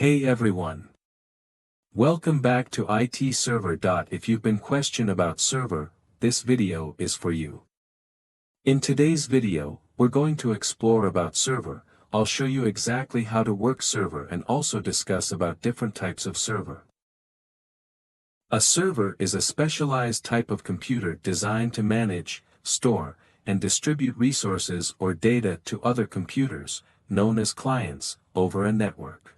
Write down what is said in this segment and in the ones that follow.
Hey everyone. Welcome back to IT Server. If you've been questioned about server, this video is for you. In today's video, we're going to explore about server. I'll show you exactly how to work server and also discuss about different types of server. A server is a specialized type of computer designed to manage, store, and distribute resources or data to other computers, known as clients, over a network.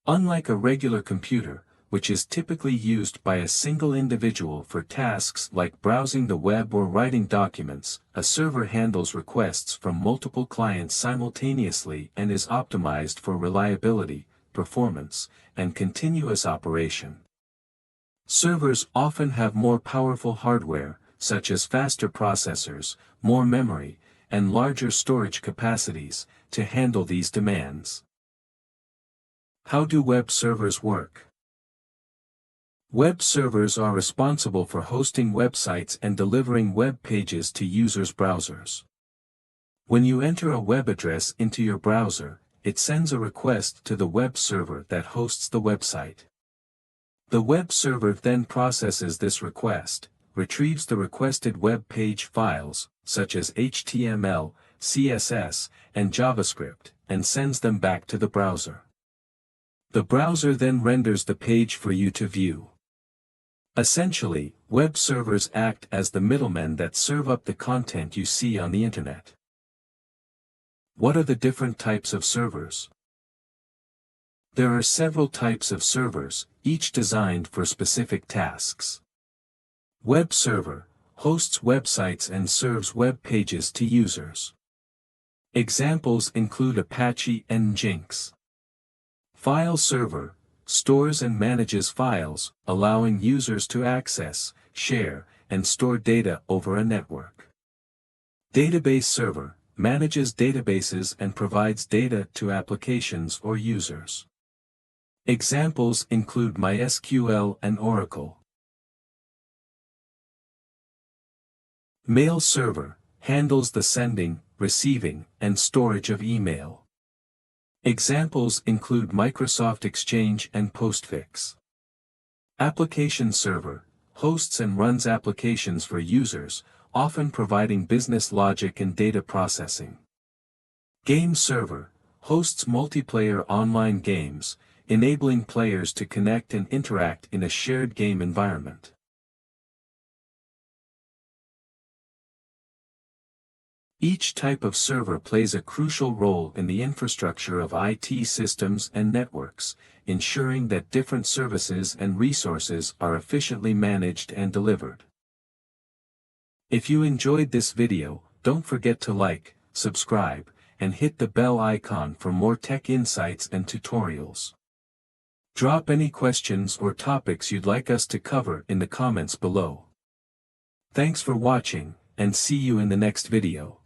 Unlike a regular computer, which is typically used by a single individual for tasks like browsing the web or writing documents, a server handles requests from multiple clients simultaneously and is optimized for reliability, performance, and continuous operation. Servers often have more powerful hardware, such as faster processors, more memory, and larger storage capacities, to handle these demands. How do web servers work? Web servers are responsible for hosting websites and delivering web pages to users' browsers. When you enter a web address into your browser, it sends a request to the web server that hosts the website. The web server then processes this request, retrieves the requested web page files, such as HTML, CSS, and JavaScript, and sends them back to the browser. The browser then renders the page for you to view. Essentially, web servers act as the middlemen that serve up the content you see on the internet. What are the different types of servers? There are several types of servers, each designed for specific tasks. Web server hosts websites and serves web pages to users. Examples include Apache and Nginx. File server stores and manages files, allowing users to access, share, and store data over a network. Database server manages databases and provides data to applications or users. Examples include MySQL and Oracle. Mail server handles the sending, receiving, and storage of email. Examples include Microsoft Exchange and Postfix. Application server hosts and runs applications for users, often providing business logic and data processing. Game server hosts multiplayer online games, enabling players to connect and interact in a shared game environment. Each type of server plays a crucial role in the infrastructure of IT systems and networks, ensuring that different services and resources are efficiently managed and delivered. If you enjoyed this video, don't forget to like, subscribe, and hit the bell icon for more tech insights and tutorials. Drop any questions or topics you'd like us to cover in the comments below. Thanks for watching, and see you in the next video.